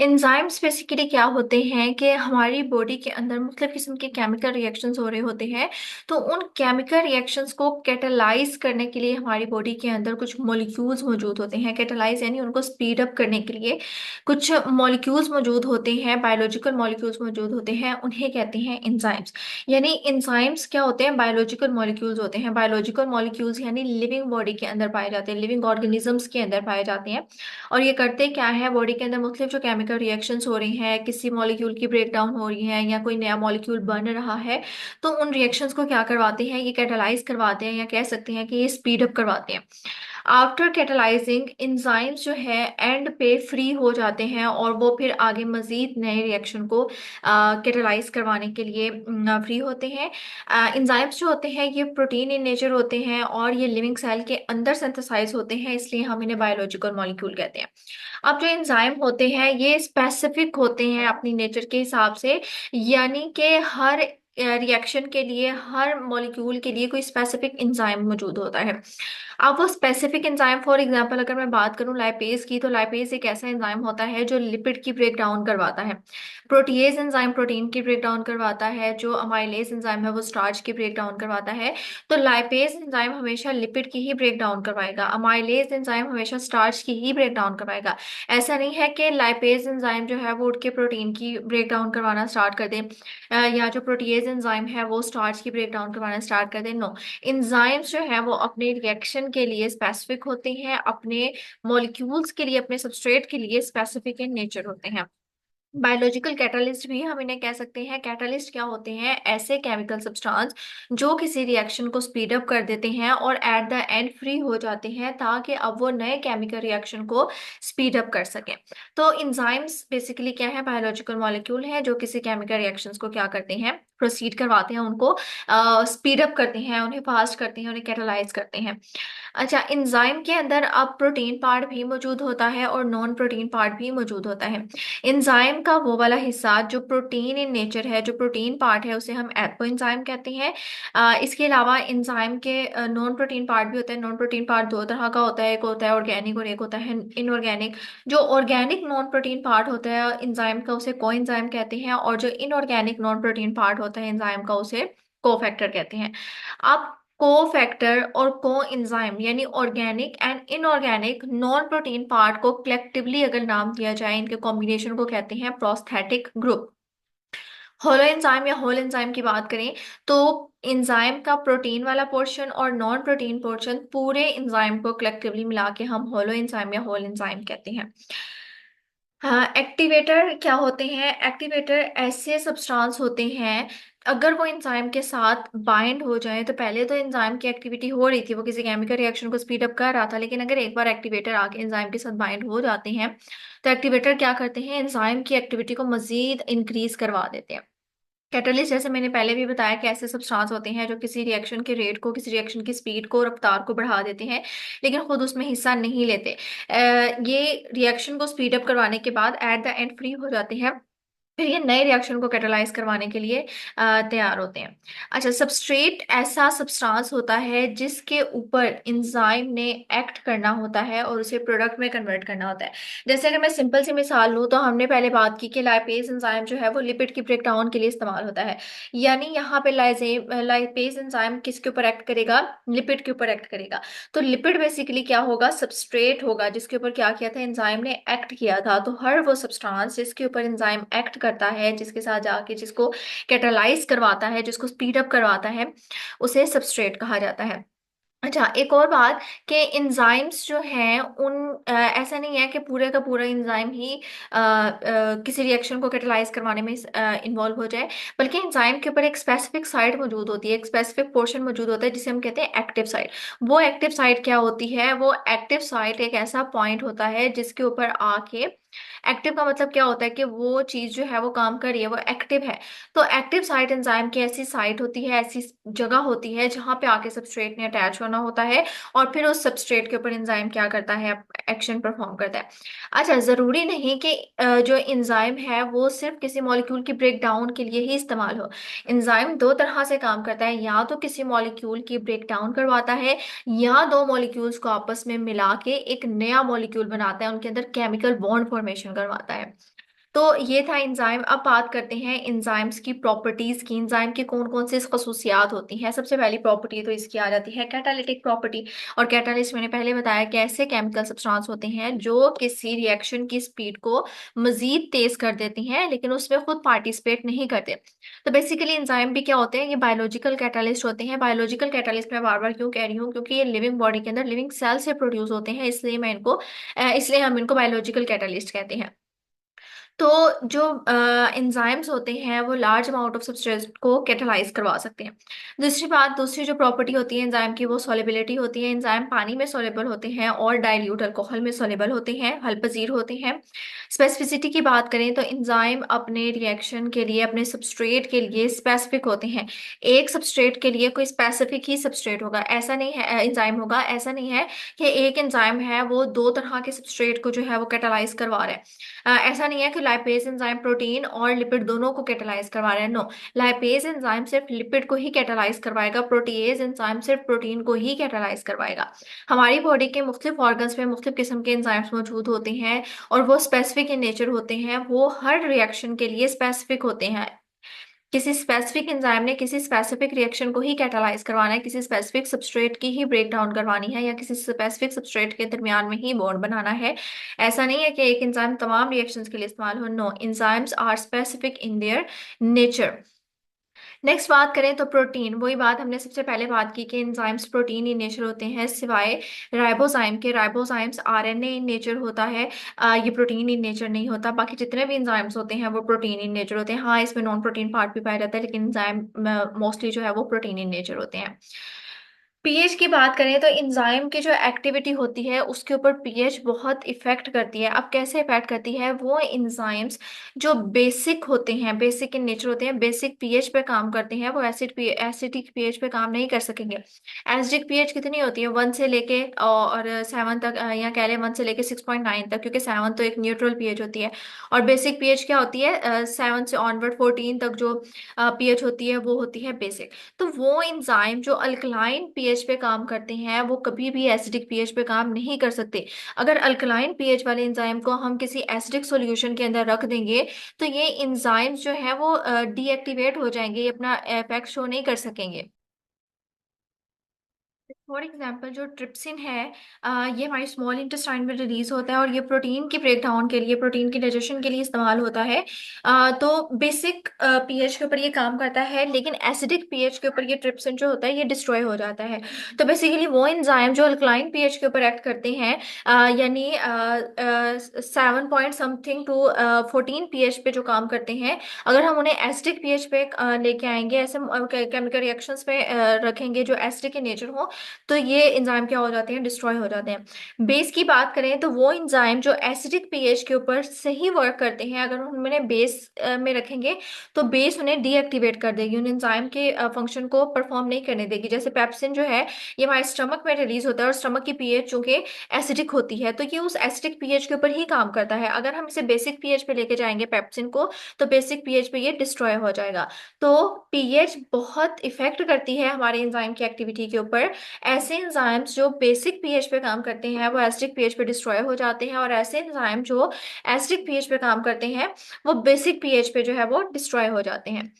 Enzymes basically क्या होते हैं कि हमारी बॉडी के अंदर मुख्तलिफ किस्म के केमिकल रिएक्शंस हो रहे होते हैं। तो उन केमिकल रिएक्शंस को कैटालाइज करने के लिए हमारी बॉडी के अंदर कुछ मॉलिक्यूल्स मौजूद होते हैं। कैटालाइज यानी उनको स्पीड अप करने के लिए कुछ मॉलिक्यूल्स मौजूद होते हैं, बायोलॉजिकल मॉलिक्यूल्स मौजूद होते हैं, उन्हें कहते हैं एंजाइम्स। यानी एंजाइम्स क्या होते हैं? बायोलॉजिकल मॉलिक्यूल्स होते हैं। बायोलॉजिकल मॉलिक्यूल्स यानी लिविंग बॉडी के अंदर पाए जाते हैं, लिविंग ऑर्गेनिजम्स के अंदर पाए जाते हैं। और ये करते क्या है? बॉडी के अंदर मुख्तलिफ जो केमिकल रिएक्शंस हो रही हैं, किसी मॉलिक्यूल की ब्रेक डाउन हो रही है या कोई नया मॉलिक्यूल बन रहा है, तो उन रिएक्शंस को क्या करवाते हैं? ये कैटालाइज करवाते हैं, या कह सकते हैं कि ये स्पीड अप करवाते हैं। आफ्टर कैटालाइजिंग एंजाइम्स जो है एंड पे फ्री हो जाते हैं, और वो फिर आगे मजीद नए रिएक्शन को कैटालाइज करवाने के लिए फ्री होते हैं। एंजाइम्स जो होते हैं ये प्रोटीन इन नेचर होते हैं, और ये लिविंग सेल के अंदर सिंथेसाइज होते हैं, इसलिए हम इन्हें बायोलॉजिकल मॉलिक्यूल कहते हैं। अब जो एंजाइम होते हैं ये स्पेसिफिक होते हैं अपनी नेचर के हिसाब से, यानी कि हर रिएक्शन के लिए, हर मॉलिक्यूल के लिए कोई स्पेसिफिक एंजाइम मौजूद होता है। अब वो स्पेसिफिक एंजाइम, फॉर एग्जांपल अगर मैं बात करूं लाइपेज की, तो लाइपेज एक ऐसा एंजाइम होता है जो लिपिड की ब्रेक डाउन करवाता है। प्रोटीएज एंजाइम प्रोटीन की ब्रेक डाउन करवाता है। जो अमाइलेज एंजाइम है वो स्टार्च की ब्रेक डाउन करवाता है। तो लाइपेज एंजाइम हमेशा लिपिड की ही ब्रेक डाउन करवाएगा, अमाइलेज एंजाइम हमेशा स्टार्च की ही ब्रेक डाउन करवाएगा। ऐसा नहीं है कि लाइपेज एंजाइम जो है वो उठ के प्रोटीन की ब्रेक डाउन करवाना स्टार्ट कर दे, या जो प्रोटीएज एंजाइम है वो स्टार्च की ब्रेक डाउन करवाना स्टार्ट कर दे। नो, एंजाइम्स जो है वो अपने रिएक्शन के लिए स्पेसिफिक होते हैं, अपने मॉलिक्यूल्स के लिए, अपने सबस्ट्रेट के लिए स्पेसिफिक इन नेचर होते हैं। बायोलॉजिकल कैटालिस्ट भी हम इन्हें कह सकते हैं। कैटालिस्ट क्या होते हैं? ऐसे केमिकल सब्सटेंस जो किसी रिएक्शन को स्पीड अप कर देते हैं और एट द एंड फ्री हो जाते हैं, ताकि अब वो नए केमिकल रिएक्शन को स्पीड अप कर सकें। तो एंजाइम्स बेसिकली क्या है? बायोलॉजिकल मॉलिक्यूल है जो किसी केमिकल रिएक्शंस को क्या करते हैं? प्रोसीड करवाते हैं, उनको स्पीड अप करते हैं, उन्हें फास्ट करते हैं, उन्हें कैटालाइज करते हैं। अच्छा, एंजाइम के अंदर अब प्रोटीन पार्ट भी मौजूद होता है और नॉन प्रोटीन पार्ट भी मौजूद होता है। एंजाइम का वो वाला हिस्सा जो प्रोटीन इन नेचर है, जो प्रोटीन पार्ट है, उसे हम एपोएंजाइम कहते हैं। इसके अलावा एंजाइम के नॉन प्रोटीन पार्ट भी होते हैं। नॉन प्रोटीन पार्ट दो तरह का होता है, एक होता है ऑर्गेनिक और एक होता है इनऑर्गेनिक। जो ऑर्गेनिक नॉन प्रोटीन पार्ट होता है एंजाइम का, उसे कोएंजाइम कहते हैं, और जो इनऑर्गेनिक नॉन प्रोटीन पार्ट होता है एंजाइम का, उसे कोफैक्टर कहते हैं। अब कोफैक्टर और को एंजाइम यानी organic and inorganic non protein part को कलेक्टिवली अगर नाम दिया जाए, इनके कॉम्बिनेशन को कहते हैं प्रोस्थेटिक ग्रुप। होलो एंजाइम या होल एंजाइम की बात करें तो एंजाइम का प्रोटीन वाला पोर्शन और नॉन प्रोटीन पोर्शन, पूरे एंजाइम को कलेक्टिवली मिला के हम होलो एंजाइम या होल एंजाइम कहते हैं। हाँ, एक्टिवेटर क्या होते हैं? एक्टिवेटर ऐसे सब्सटेंस होते हैं, अगर वो एंजाइम के साथ बाइंड हो जाए, तो पहले तो एंजाइम की एक्टिविटी हो रही थी, वो किसी केमिकल रिएक्शन को स्पीड अप कर रहा था, लेकिन अगर एक बार एक्टिवेटर आके एंजाइम के साथ बाइंड हो जाते हैं, तो एक्टिवेटर क्या करते हैं? एंजाइम की एक्टिविटी को मजीद इंक्रीज करवा देते हैं। कैटलिस्ट, जैसे मैंने पहले भी बताया, कि ऐसे सब्सटेंस होते हैं जो किसी रिएक्शन के रेट को, किसी रिएक्शन की स्पीड को, रफ्तार को बढ़ा देते हैं, लेकिन खुद उसमें हिस्सा नहीं लेते। ये रिएक्शन को स्पीड अप करवाने के बाद एट द एंड फ्री हो जाते हैं, फिर ये नए रिएक्शन को कैटालाइज करवाने के लिए तैयार होते हैं। अच्छा, सबस्ट्रेट ऐसा सब्सटेंस होता है जिसके ऊपर एंजाइम ने एक्ट करना होता है और उसे प्रोडक्ट में कन्वर्ट करना होता है। जैसे अगर मैं सिंपल सी मिसाल लूँ, तो हमने पहले बात की कि लाइपेज एंजाइम जो है वो लिपिड की ब्रेकडाउन के लिए इस्तेमाल होता है। यानी यहाँ पे लाइपेज एंजाइम किसके ऊपर एक्ट करेगा? लिपिड के ऊपर एक्ट करेगा। तो लिपिड बेसिकली क्या होगा? सबस्ट्रेट होगा जिसके ऊपर क्या किया था? एंजाइम ने एक्ट किया था। तो हर वो सब्सटेंस जिसके ऊपर एंजाइम एक्ट करता है, जिसके साथ जाके जिसको कैटालाइज करवाता है, जिसको स्पीड अप करवाता है, उसे सबस्ट्रेट कहा जाता है। अच्छा, एक और बात, कि एंजाइम्स जो हैं ऐसा नहीं है कि पूरे का पूरा एंजाइम ही किसी रिएक्शन को कैटालाइज करवाने में इन्वॉल्व हो जाए, बल्कि एंजाइम के ऊपर एक स्पेसिफिक साइट मौजूद होती है, एक स्पेसिफिक पोर्शन मौजूद होता है, जिसे हम कहते हैं एक्टिव साइट। वो एक्टिव साइट क्या होती है? वो एक्टिव साइट एक ऐसा पॉइंट होता है जिसके ऊपर आके, एक्टिव का मतलब क्या होता है? कि वो चीज जो है वो काम कर रही है, वो एक्टिव है। तो एक्टिव साइट एंजाइम की ऐसी साइट होती है, ऐसी जगह होती है जहां पे आके सबस्ट्रेट ने अटैच होना होता है, और फिर उस सबस्ट्रेट के ऊपर एंजाइम क्या करता है? एक्शन परफॉर्म करता है। अच्छा, जरूरी नहीं कि जो एंजाइम है वो सिर्फ किसी मॉलिक्यूल की ब्रेक डाउन के लिए ही इस्तेमाल हो। एंजाइम दो तरह से काम करता है, या तो किसी मॉलिक्यूल की ब्रेक डाउन करवाता है, या दो मॉलिक्यूल्स को आपस में मिला के एक नया मॉलिक्यूल बनाता है, उनके अंदर केमिकल बॉन्ड फॉर्मेशन करवाता है। तो ये था एंजाइम। अब बात करते हैं एंजाइम्स की प्रॉपर्टीज की। एंजाइम की कौन कौन सी खसूसियात होती हैं। सबसे पहली प्रॉपर्टी तो इसकी आ जाती है कैटालिटिक प्रॉपर्टी। और कैटालिस्ट मैंने पहले बताया कि ऐसे केमिकल सब्सटेंस होते हैं जो किसी रिएक्शन की स्पीड को मजीद तेज कर देती हैं, लेकिन उसमें खुद पार्टिसिपेट नहीं करते। तो बेसिकली एंजाइम भी क्या होते हैं, ये बायोलॉजिकल कैटालिस्ट होते हैं। बायोलॉजिकल कैटालिस्ट मैं बार बार क्यों कह रही हूँ, क्योंकि ये लिविंग बॉडी के अंदर लिविंग सेल से प्रोड्यूस होते हैं, इसलिए मैं इनको इसलिए हम इनको बायोलॉजिकल कैटालिस्ट कहते हैं। तो जो एंजाइम्स होते हैं वो लार्ज अमाउंट ऑफ सब्सटेंस को कैटालाइज करवा सकते हैं। दूसरी बात, दूसरी जो प्रॉपर्टी होती है एंजाइम की, वो सॉलेबिलिटी होती है। एंजाइम पानी में सॉलेबल होते हैं और डाइल्यूट अल्कोहल में सॉलेबल होते हैं, हल होते हैं। स्पेसिफिसिटी की बात करें तो एंजाइम अपने रिएक्शन के लिए, अपने सबस्ट्रेट के लिए स्पेसिफिक होते हैं। एक सबस्ट्रेट के लिए कोई स्पेसिफिक ही सबस्ट्रेट होगा, ऐसा नहीं है, एंजाइम होगा, ऐसा नहीं है कि एक एंजाइम है वो दो तरह के सबस्ट्रेट को जो है वो कैटालाइज करवा रहा है। ऐसा नहीं है कि लाइपेज एंजाइम प्रोटीन और लिपिड दोनों को कैटालाइज करवा रहे हैं। नो, लाइपेज एंजाइम सिर्फ लिपिड को ही कैटालाइज करवाएगा, प्रोटीएज एंजाइम सिर्फ प्रोटीन को ही कैटालाइज करवाएगा। हमारी बॉडी के मुख्तलिफ ऑर्गन्स में मुख्तलिफ किस्म के एंजाइम्स मौजूद होते हैं और वो स्पेसिफिक इन नेचर होते हैं, वो हर रिएक्शन के लिए स्पेसिफिक होते हैं। किसी स्पेसिफिक एंजाइम ने किसी स्पेसिफिक रिएक्शन को ही कैटालाइज करवाना है, किसी स्पेसिफिक सबस्ट्रेट की ही ब्रेक डाउन करवानी है, या किसी स्पेसिफिक सबस्ट्रेट के दरमियान में ही बॉन्ड बनाना है। ऐसा नहीं है कि एक एंजाइम तमाम रिएक्शंस के लिए इस्तेमाल हो। No, enzymes are specific in their nature. Next बात करें तो प्रोटीन, वही बात हमने सबसे पहले बात की कि एंजाइम्स प्रोटीन इन नेचर होते हैं, सिवाय राइबोजाइम के। राइबोजाइम्स आरएनए इन नेचर होता है, ये प्रोटीन इन नेचर नहीं होता। बाकी जितने भी एंजाइम्स होते हैं वो प्रोटीन इन नेचर होते हैं। हाँ, इसमें नॉन प्रोटीन पार्ट भी पाया जाता है, लेकिन एंजाइम मोस्टली जो है वो प्रोटीन इन नेचर होते हैं। पीएच की बात करें तो एंजाइम की जो एक्टिविटी होती है उसके ऊपर पीएच बहुत इफेक्ट करती है। अब कैसे इफेक्ट करती है, वो एंजाइम्स जो बेसिक होते हैं, बेसिक इन नेचर होते हैं, बेसिक पीएच पे काम करते हैं, वो एसिडिक पीएच पे काम नहीं कर सकेंगे। एसिडिक पीएच कितनी होती है, 1 से लेके और 7 तक, या कह लें 1 से लेके 6.9 तक, क्योंकि 7 तो एक न्यूट्रल पीएच होती है। और बेसिक पीएच क्या होती है, 7 से ऑनवर्ड 14 तक जो पीएच होती है वो होती है बेसिक। तो वो एंजाइम जो अल्कलाइन पीएच पे काम करते हैं वो कभी भी एसिडिक पीएच पे काम नहीं कर सकते। अगर अल्कलाइन पीएच वाले एंजाइम को हम किसी एसिडिक सॉल्यूशन के अंदर रख देंगे तो ये एंजाइम्स जो है वो डीएक्टिवेट हो जाएंगे, ये अपना इफेक्ट शो नहीं कर सकेंगे। फॉर एग्जाम्पल जो ट्रिप्सिन है, ये हमारी स्मॉल इंटेस्टाइन में रिलीज होता है और ये प्रोटीन की ब्रेक डाउन के लिए, प्रोटीन की डाइजेशन के लिए इस्तेमाल होता है। तो बेसिक पीएच के ऊपर ये काम करता है, लेकिन एसिडिक पीएच के ऊपर ये ट्रिप्सिन जो होता है ये डिस्ट्रॉय हो जाता है। तो बेसिकली वो एंजाइम जो अल्कलाइन पीएच के ऊपर एक्ट करते हैं, यानी 7 पॉइंट समथिंग टू 14 पीएच पे जो काम करते हैं, अगर हम उन्हें एसिडिक पीएच पे लेके आएंगे, ऐसे केमिकल रिएक्शंस पे रखेंगे जो एसिडिक इन नेचर हो, तो ये एंजाइम क्या हो जाते हैं, डिस्ट्रॉय हो जाते हैं। बेस की बात करें तो वो एंजाइम जो एसिडिक पीएच के ऊपर सही वर्क करते हैं, अगर हम उन्हें बेस में रखेंगे तो बेस उन्हें डीएक्टिवेट कर देगी, उन एंजाइम के फंक्शन को परफॉर्म नहीं करने देगी। जैसे पेप्सिन जो है ये हमारे स्टमक में रिलीज होता है, और स्टमक की पीएच चूंकि एसिडिक होती है तो ये उस एसिडिक पीएच के ऊपर ही काम करता है। अगर हम इसे बेसिक पीएच पे लेके जाएंगे पेप्सिन को, तो बेसिक पीएच पे ये डिस्ट्रॉय हो जाएगा। तो पीएच बहुत इफेक्ट करती है हमारे एंजाइम की एक्टिविटी के ऊपर। ऐसे एंजाइम्स जो बेसिक पीएच पे काम करते हैं वो एसिडिक पीएच पे डिस्ट्रॉय हो जाते हैं, और ऐसे एंजाइम जो एसिडिक पीएच पे काम करते हैं वो बेसिक पीएच पे जो है वो डिस्ट्रॉय हो जाते हैं।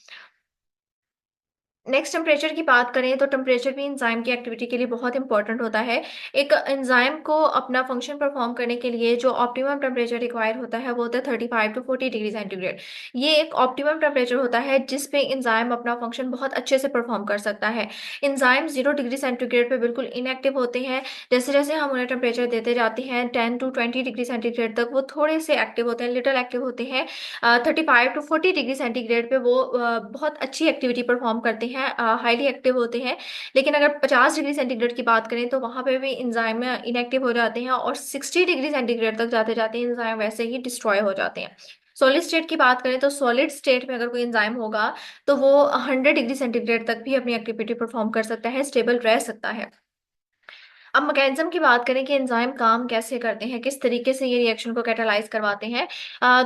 नेक्स्ट टेम्परेचर की बात करें तो टेम्परेचर भी एंजाइम की एक्टिविटी के लिए बहुत इंपॉर्टेंट होता है। एक एंजाइम को अपना फंक्शन परफॉर्म करने के लिए जो ऑप्टिमम टेम्परेचर रिक्वायर होता है वो होता है 35 to 40 डिग्री सेंटीग्रेड। ये एक ऑप्टिमम टेम्परेचर होता है जिस पे एंजाइम अपना फंक्शन बहुत अच्छे से परफॉर्म कर सकता है। एंजाइम 0 डिग्री सेंटीग्रेड पे बिल्कुल इनएक्टिव होते हैं। जैसे जैसे हम उन्हें टेम्परेचर देते जाते हैं 10 to 20 डिग्री सेंटीग्रेड तक, वो थोड़े से एक्टिव होते हैं, लिटिल एक्टिव होते हैं। 35 to 40 डिग्री सेंटीग्रेड पे वो बहुत अच्छी एक्टिविटी परफॉर्म करते हैं, हाईली एक्टिव होते हैं। लेकिन अगर 50 डिग्री सेंटीग्रेड की बात करें तो वहां पे भी इंजाइम इनएक्टिव हो जाते हैं, और 60 डिग्री सेंटीग्रेड तक जाते जाते इंजाइम वैसे ही डिस्ट्रॉय हो जाते हैं। सॉलिड स्टेट की बात करें तो सॉलिड स्टेट में अगर कोई एंजाइम होगा तो वो 100 डिग्री सेंटीग्रेड तक भी अपनी एक्टिविटी परफॉर्म कर सकता है, स्टेबल रह सकता है। अब मैकेनिज्म की बात करें कि एंजाइम काम कैसे करते हैं, किस तरीके से ये रिएक्शन को कैटालाइज करवाते हैं।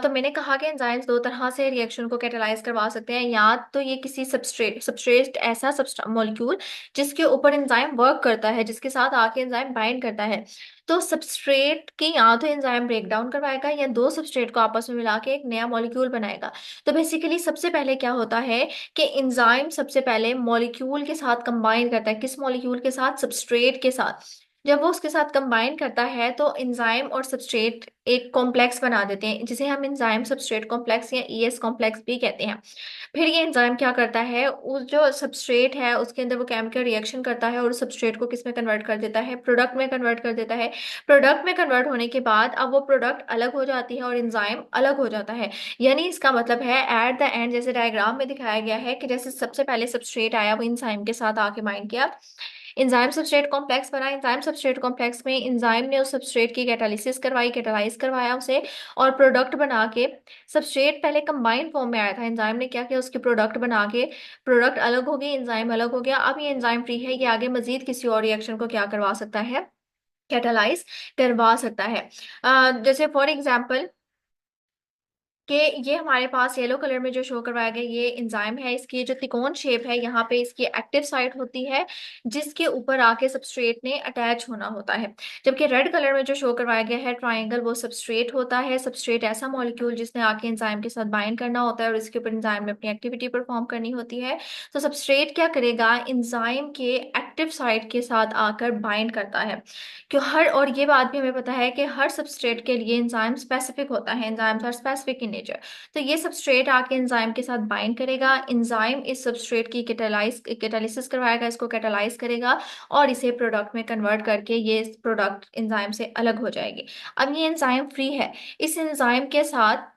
तो मैंने कहा कि एंजाइम्स दो तरह से रिएक्शन को कैटालाइज करवा सकते हैं। या तो ये किसी सबस्ट्रेट सबस्ट्रेट ऐसा मॉलिक्यूल जिसके ऊपर एंजाइम वर्क करता है, जिसके साथ आके एंजाइम बाइंड करता है। तो सबस्ट्रेट की या तो एंजाइम ब्रेक डाउन करवाएगा या दो सबस्ट्रेट को आपस में मिला के एक नया मॉलिक्यूल बनाएगा। तो बेसिकली सबसे पहले क्या होता है कि एंजाइम सबसे पहले मॉलिक्यूल के साथ कंबाइन करता है। किस मॉलिक्यूल के साथ? सबस्ट्रेट के साथ। जब वो उसके साथ कंबाइन करता है तो एंजाइम और सबस्ट्रेट एक कॉम्प्लेक्स बना देते हैं, जिसे हम एंजाइम सबस्ट्रेट कॉम्प्लेक्स या ईएस कॉम्प्लेक्स भी कहते हैं। फिर ये एंजाइम क्या करता है, उस जो सबस्ट्रेट है उसके अंदर वो केमिकल रिएक्शन करता है और उस सबस्ट्रेट को किस में कन्वर्ट कर देता है? प्रोडक्ट में कन्वर्ट कर देता है। प्रोडक्ट में कन्वर्ट होने के बाद अब वो प्रोडक्ट अलग हो जाती है और एंजाइम अलग हो जाता है। यानी इसका मतलब है एट द एंड, जैसे डायग्राम में दिखाया गया है कि जैसे सबसे पहले सबस्ट्रेट आया, वो एंजाइम के साथ आके बाइंड किया, एंजाइम सबस्ट्रेट कॉम्प्लेक्स बना। एंजाइम सबस्ट्रेट कॉम्प्लेक्स में एंजाइम ने उस सबस्ट्रेट की कैटालिसिस करवाई, कैटालाइज करवाया उसे, और प्रोडक्ट बना के, सबस्ट्रेट पहले कंबाइंड फॉर्म में आया था, एंजाइम ने क्या किया, उसके प्रोडक्ट बना के, प्रोडक्ट अलग हो गई, एंजाइम अलग हो गया। अब ये एंजाइम फ्री है, ये आगे मजीद किसी और रिएक्शन को क्या करवा सकता है? कैटालाइज करवा सकता है। जैसे फॉर एग्जाम्पल कि ये हमारे पास येलो कलर में जो शो करवाया गया ये एंजाइम है, इसकी जो त्रिकोण शेप है, यहाँ पे इसकी एक्टिव साइट होती है जिसके ऊपर आके सबस्ट्रेट ने अटैच होना होता है। जबकि रेड कलर में जो शो करवाया गया है ट्राइंगल, वो सबस्ट्रेट होता है। सबस्ट्रेट ऐसा मॉलिक्यूल जिसने आके एंजाइम के साथ बाइंड करना होता है और इसके ऊपर एंजाइम ने अपनी एक्टिविटी परफॉर्म करनी होती है। तो सबस्ट्रेट क्या करेगा, एंजाइम के एक्टिव साइट के साथ आकर बाइंड करता है। क्यों हर और ये बात भी हमें पता है कि हर सबस्ट्रेट के लिए एंजाइम स्पेसिफिक होता है, enzymes are specific in nature. तो ये सबस्ट्रेट आके एंजाइम के साथ बाइंड करेगा, एंजाइम इस सबस्ट्रेट की कैटालिसिस करवाएगा, इसको कैटालाइज करेगा और इसे प्रोडक्ट में कन्वर्ट करके ये प्रोडक्ट एंजाइम से अलग हो जाएगी। अब ये एंजाइम फ्री है, इस एंजाइम के साथ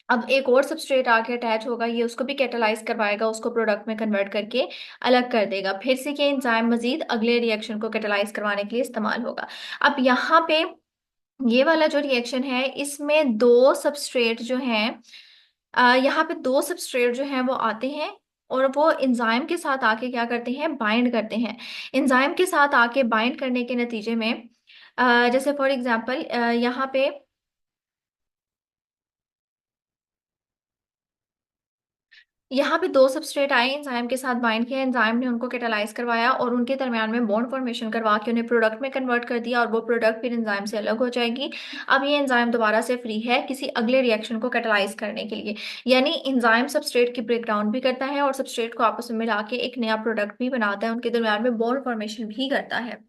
अब एक और सबस्ट्रेट आके अटैच होगा, ये उसको भी कैटालाइज करवाएगा, उसको प्रोडक्ट में कन्वर्ट करके अलग कर देगा। फिर से ये एंजाइम मजीद अगले रिएक्शन को कैटालाइज करवाने के लिए इस्तेमाल होगा। अब यहाँ पे ये वाला जो रिएक्शन है इसमें दो सबस्ट्रेट जो हैं, यहाँ पे दो सबस्ट्रेट जो हैं वो आते हैं और वो एंजाइम के साथ आके क्या करते हैं, बाइंड करते हैं। एंजाइम के साथ आके बाइंड करने के नतीजे में जैसे फॉर एग्जांपल यहाँ पे दो सबस्ट्रेट आए, एंजाइम के साथ बाइंड किया, एंजाइम ने उनको कैटालाइज करवाया और उनके दरमियान में बॉन्ड फॉर्मेशन करवा के उन्हें प्रोडक्ट में कन्वर्ट कर दिया और वो प्रोडक्ट फिर एंजाइम से अलग हो जाएगी। अब ये एंजाइम दोबारा से फ्री है किसी अगले रिएक्शन को कैटालाइज करने के लिए। यानी एंजाइम सबस्ट्रेट की ब्रेकडाउन भी करता है और सबस्ट्रेट को आपस में मिला के एक नया प्रोडक्ट भी बनाता है, उनके दरमियान में बॉन्ड फॉर्मेशन भी करता है।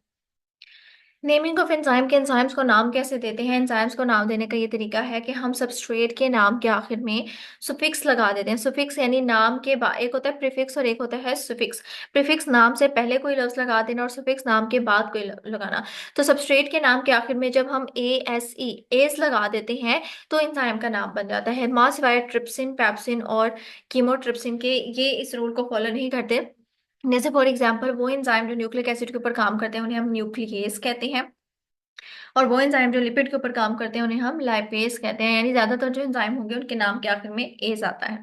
नेमिंग ऑफ एंजाइम, के एंजाइम्स को नाम कैसे देते हैं? एंजाइम्स को नाम देने का ये तरीका है कि हम सबस्ट्रेट के नाम के आखिर में सुफिक्स लगा देते हैं। सुफिक्स यानी नाम के बाद, एक होता है प्रीफिक्स और एक होता है सुफिक्स। प्रीफिक्स नाम से पहले कोई लफ्ज लगा देना और सुफिक्स नाम के बाद कोई लगाना। तो सबस्ट्रेट के नाम के आखिर में जब हम ASE एस लगा देते हैं तो एंजाइम का नाम बन जाता है। मां सिवाय ट्रिप्सिन, पैप्सिन और कीमोट्रिप्सिन के ये इस रूल को फॉलो नहीं करते। जैसे फॉर एग्जांपल वो एंजाइम जो न्यूक्लिक एसिड के ऊपर काम करते हैं उन्हें हम न्यूक्लियेज कहते हैं, और वो एंजाइम जो लिपिड के ऊपर काम करते हैं उन्हें हम लाइपेज कहते हैं। यानी ज्यादातर जो एंजाइम होंगे उनके नाम के आखिर में एज आता है।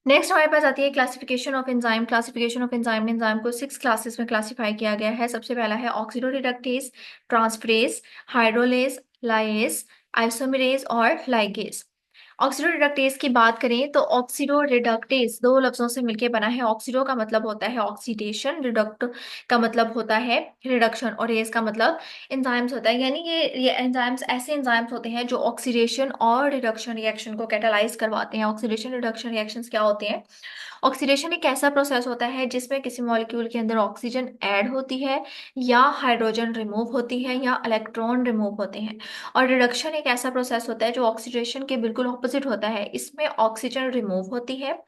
नेक्स्ट हमारे पास आती है classification of enzyme. Classification of enzyme, enzyme को 6 क्लासेस में क्लासिफाई किया गया है। सबसे पहला है ऑक्सीडोरिडक्टेज, ट्रांसफरेज, हाइड्रोलेज, लाइएज, आइसोमेरेज और लाइगेज। ऑक्सीडो रिडक्टेज की बात करें तो ऑक्सीडो रिडक्टेज दो लफ्जों से मिलकर बना है। ऑक्सीडो का मतलब होता है ऑक्सीडेशन, रिडक्ट का मतलब होता है रिडक्शन, और एज का मतलब एंजाइम्स होता है। यानी ये एंजाइम्स ऐसे एंजाइम्स होते हैं जो ऑक्सीडेशन और रिडक्शन रिएक्शन को कैटालाइज करवाते हैं। ऑक्सीडेशन रिडक्शन रिएक्शंस क्या होते हैं? ऑक्सीडेशन एक ऐसा प्रोसेस होता है जिसमें किसी मॉलिक्यूल के अंदर ऑक्सीजन ऐड होती है या हाइड्रोजन रिमूव होती है या इलेक्ट्रॉन रिमूव होते हैं। और रिडक्शन एक ऐसा प्रोसेस होता है जो ऑक्सीडेशन के बिल्कुल ऑपोजिट होता है, इसमें ऑक्सीजन रिमूव होती है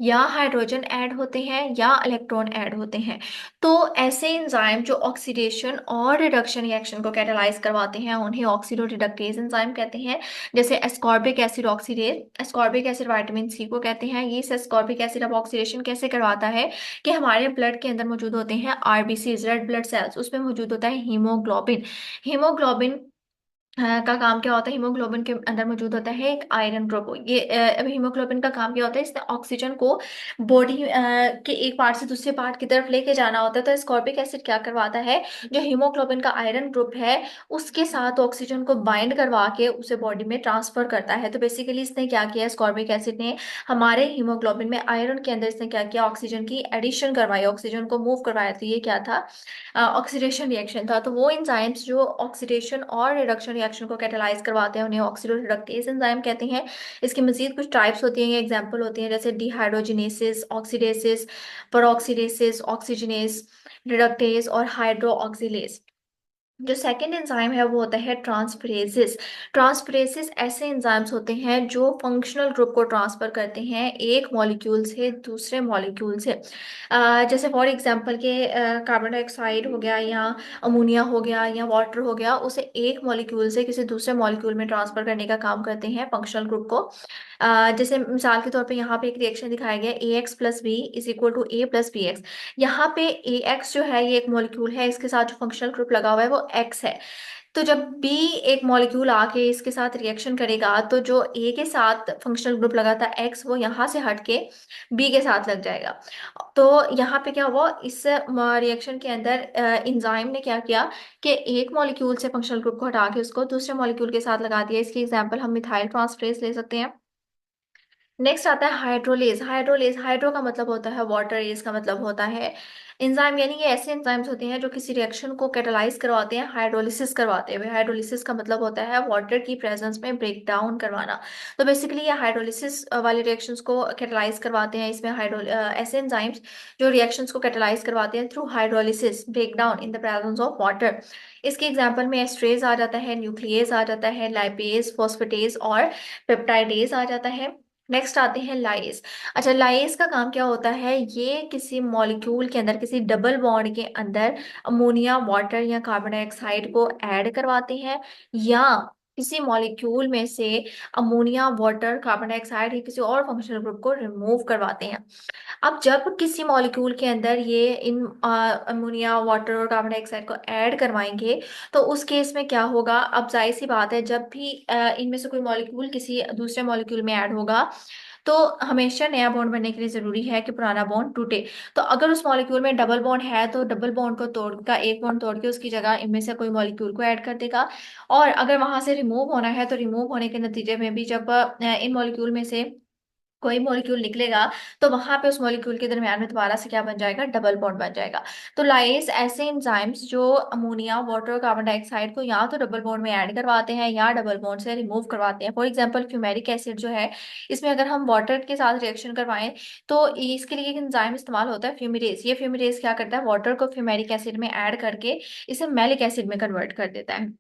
या हाइड्रोजन ऐड होते हैं या इलेक्ट्रॉन ऐड होते हैं। तो ऐसे एंजाइम जो ऑक्सीडेशन और रिडक्शन रिएक्शन को कैटालाइज करवाते हैं उन्हें ऑक्सीडो रिडक्टेज एंजाइम कहते हैं। जैसे ascorbic acid oxidase, ascorbic acid vitamin C को कहते हैं। ये एस्कॉर्बिक एसिड अब ऑक्सीडेशन कैसे करवाता है कि हमारे ब्लड के अंदर मौजूद होते हैं RBC, रेड ब्लड सेल्स, उसमें मौजूद होता है हीमोग्लोबिन। हीमोग्लोबिन का काम क्या होता है, हीमोग्लोबिन के अंदर मौजूद होता है एक आयरन ग्रुप। ये अब हीमोग्लोबिन का काम क्या होता है, इसने ऑक्सीजन को बॉडी के एक पार्ट से दूसरे पार्ट की तरफ लेके जाना होता है। तो स्कॉर्बिक एसिड क्या करवाता है, जो हीमोग्लोबिन का आयरन ग्रुप है उसके साथ ऑक्सीजन को बाइंड करवा के उसे बॉडी में ट्रांसफर करता है। तो बेसिकली इसने क्या किया, स्कॉर्बिक एसिड ने हमारे हीमोग्लोबिन में आयरन के अंदर इसने क्या किया, ऑक्सीजन की एडिशन करवाई, ऑक्सीजन को मूव करवाया। तो ये क्या था, ऑक्सीडेशन रिएक्शन था। तो वो एंजाइम्स जो ऑक्सीडेशन और रिडक्शन रिएक्शन को कैटेलाइज करवाते हैं उन्हें ऑक्सीडो रिडक्टेज एंजाइम कहते हैं। इसकी मजीद कुछ टाइप्स होती हैं या एग्जांपल होती हैं, जैसे डिहाइड्रोजिनेसिस, ऑक्सीडेसिस, परऑक्सीडेसिस, ऑक्सीजनेस, रिडक्टेज और हाइड्रोक्सिलेज। जो सेकंड एंजाइम है वो होता है ट्रांसफरेसिस। ट्रांसफरेसिस ऐसे एंजाइम्स होते हैं जो फंक्शनल ग्रुप को ट्रांसफर करते हैं एक मॉलिक्यूल से दूसरे मॉलिक्यूल से। जैसे फॉर एग्जांपल के कार्बन डाइऑक्साइड हो गया या अमोनिया हो गया या वाटर हो गया, उसे एक मॉलिक्यूल से किसी दूसरे मॉलिक्यूल में ट्रांसफर करने का काम करते हैं फंक्शनल ग्रुप को। जैसे मिसाल के तौर पे यहाँ पे एक रिएक्शन दिखाया गया, A X plus B is equal to A plus B X. यहाँ पे ए एक्स जो है ये एक मॉलिक्यूल है, इसके साथ जो फंक्शनल ग्रुप लगा हुआ है वो एक्स है। तो जब बी एक मॉलिक्यूल आके इसके साथ रिएक्शन करेगा तो जो ए के साथ फंक्शनल ग्रुप लगा था एक्स, वो यहाँ से हट के बी के साथ लग जाएगा। तो यहाँ पे क्या हुआ, इस रिएक्शन के अंदर इंजाइम ने क्या किया कि एक मॉलिक्यूल से फंक्शनल ग्रुप को हटा के उसको दूसरे मॉलिक्यूल के साथ लगा दिया। इसकी एग्जांपल हम मिथाइल ट्रांसफरेज ले सकते हैं। नेक्स्ट आता है हाइड्रोलेज। हाइड्रोलेज, हाइड्रो का मतलब होता है वाटर, एज का मतलब होता है एंजाइम, यानी ये ऐसे एंजाइम्स होते हैं जो किसी रिएक्शन को कैटालाइज करवाते हैं हाइड्रोलिसिस करवाते हुए। हाइड्रोलिसिस का मतलब होता है वाटर की प्रेजेंस में ब्रेक डाउन करवाना। तो बेसिकली ये हाइड्रोलिसिस वाले रिएक्शंस को कैटालाइज करवाते हैं। इसमें हाइड्रो ऐसे एंजाइम्स जो रिएक्शंस को कैटालाइज करवाते हैं through hydrolysis break down in the presence of water. इसके एग्जाम्पल में एस्ट्रेज आ जाता है, न्यूक्लियस आ जाता है, लाइपेज, फॉस्फेटेज और पेप्टाइडेज आ जाता है। नेक्स्ट आते हैं लाइस। अच्छा, लाइस का काम क्या होता है, ये किसी मॉलिक्यूल के अंदर, किसी डबल बॉन्ड के अंदर अमोनिया, वाटर या कार्बन डाइऑक्साइड को ऐड करवाते हैं, या किसी मॉलिक्यूल में से अमोनिया, वाटर, कार्बन डाइऑक्साइड या किसी और फंक्शनल ग्रुप को रिमूव करवाते हैं। अब जब किसी मॉलिक्यूल के अंदर ये इन अमोनिया, वाटर और कार्बन डाइऑक्साइड को ऐड करवाएंगे तो उस केस में क्या होगा, अब जाहिर सी बात है जब भी इनमें से कोई मॉलिक्यूल किसी दूसरे मॉलिक्यूल में ऐड होगा तो हमेशा नया बॉन्ड बनने के लिए जरूरी है कि पुराना बॉन्ड टूटे। तो अगर उस मॉलिक्यूल में डबल बॉन्ड है तो डबल बॉन्ड को तोड़कर एक बॉन्ड तोड़ के उसकी जगह इनमें से कोई मॉलिक्यूल को ऐड कर देगा। और अगर वहां से रिमूव होना है तो रिमूव होने के नतीजे में भी जब इन मॉलिक्यूल में से कोई मॉलिक्यूल निकलेगा तो वहां पे उस मॉलिक्यूल के दरम्यान में दोबारा से क्या बन जाएगा, डबल बॉन्ड बन जाएगा। तो लाइस ऐसे एंजाइम्स जो अमोनिया, वाटर और कार्बन डाइऑक्साइड को या तो डबल बॉन्ड में ऐड करवाते हैं या डबल बॉन्ड से रिमूव करवाते हैं। फॉर एग्जांपल फ्यूमेरिक एसिड जो है, इसमें अगर हम वाटर के साथ रिएक्शन करवाएं तो इसके लिए एक एंजाइम इस्तेमाल होता है फ्यूमिरेज। ये फ्यूमिरेज क्या करता है, वाटर को फ्यूमेरिक एसिड में ऐड करके इसे मैलिक एसिड में कन्वर्ट कर देता है।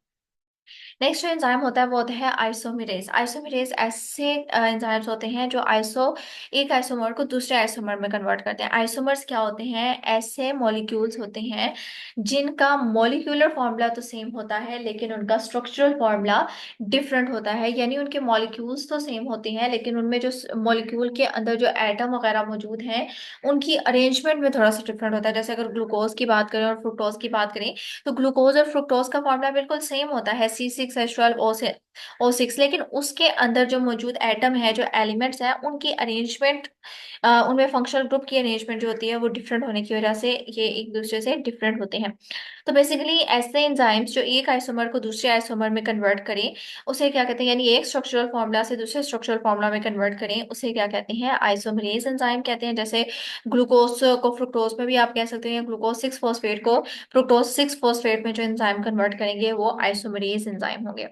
नेक्स्ट जो एंजाइम होता है वो होता है आइसोमेरेज। आइसोमेरेज ऐसे एंजाइम्स होते हैं जो एक आइसोमर को दूसरे आइसोमर में कन्वर्ट करते हैं। आइसोमर्स क्या होते हैं, ऐसे मॉलिक्यूल्स होते हैं जिनका मॉलिक्यूलर फॉर्मूला तो सेम होता है लेकिन उनका स्ट्रक्चरल फॉर्मूला डिफरेंट होता है। यानी उनके मॉलिक्यूल्स तो सेम होते हैं लेकिन उनमें जो मॉलिक्यूल के अंदर जो एटम वगैरह मौजूद हैं उनकी अरेंजमेंट में थोड़ा सा डिफरेंट होता है। जैसे अगर ग्लूकोज की बात करें और फ्रुक्टोज की बात करें तो ग्लूकोज और फ्रुक्टोज का फॉर्मूला बिल्कुल सेम होता है, C6H12O6, लेकिन उसके अंदर जो मौजूद एटम है, जो एलिमेंट्स हैं, उनकी अरेंजमेंट, उनमें फंक्शनल ग्रुप की अरेंजमेंट जो होती है वो डिफरेंट होने की वजह से ये एक दूसरे से डिफरेंट होते हैं। तो बेसिकली ऐसे एंजाइम्स जो एक आइसोमर को दूसरे आइसोमर में कन्वर्ट करें उसे क्या कहते हैं, यानी एक स्ट्रक्चरल फॉर्मूला से दूसरे स्ट्रक्चरल फॉर्मूला में कन्वर्ट करें उसे क्या कहते हैं, आइसोमरेज एंजाइम कहते हैं। जैसे ग्लूकोज को फ्रुक्टोज में भी आप कह सकते हैं, ग्लूकोज सिक्स फॉस्फेट को फ्रुक्टोज सिक्स फॉस्फेट में जो एंजाइम कन्वर्ट करेंगे वो आइसोमरेज एंजाइम होंगे।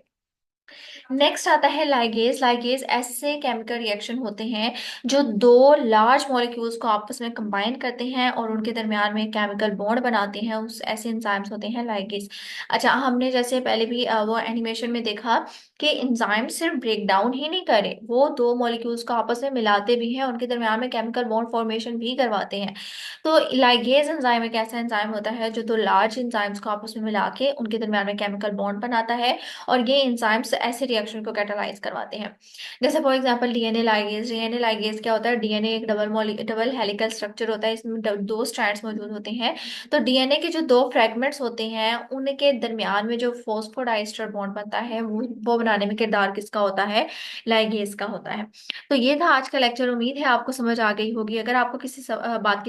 नेक्स्ट आता है लाइगेज। लाइगेज ऐसे केमिकल रिएक्शन होते हैं जो दो लार्ज मॉलिक्यूल्स को आपस में कंबाइन करते हैं और उनके दरमियान में केमिकल बॉन्ड बनाते हैं, उस ऐसे एंजाइम्स होते हैं लाइगेज। अच्छा, हमने जैसे पहले भी वो एनिमेशन में देखा कि एंजाइम सिर्फ ब्रेक डाउन ही नहीं करे, वो दो मॉलिक्यूल्स को आपस में मिलाते भी हैं, उनके दरमियान में केमिकल बॉन्ड फॉर्मेशन भी करवाते हैं। तो लाइगेज एंजाइम एक ऐसा एंजाइम होता है जो दो लार्ज एंजाइम्स को आपस में मिला के उनके दरमियान में केमिकल बॉन्ड बनाता है। और ये एंजाइम्स ऐसे रिएक्शन को कैटालाइज करवाते हैं। जैसे for example DNA ligase. DNA ligase क्या होता है? डीएनए एक डबल हेलिकल स्ट्रक्चर होता है, इसमें दो स्ट्रैंड्स मौजूद होते हैं। तो डीएनए के जो दो फ्रेगमेंट्स होते हैं उनके दरमियान में जो फॉस्फोडाइस्टर बॉन्ड बनता है वो बनाने में किरदार किसका होता है? लाइगेज का होता है। तो ये था आज का लेक्चर। उम्मीद है आपको समझ आ गई होगी। अगर आपको किसी बात की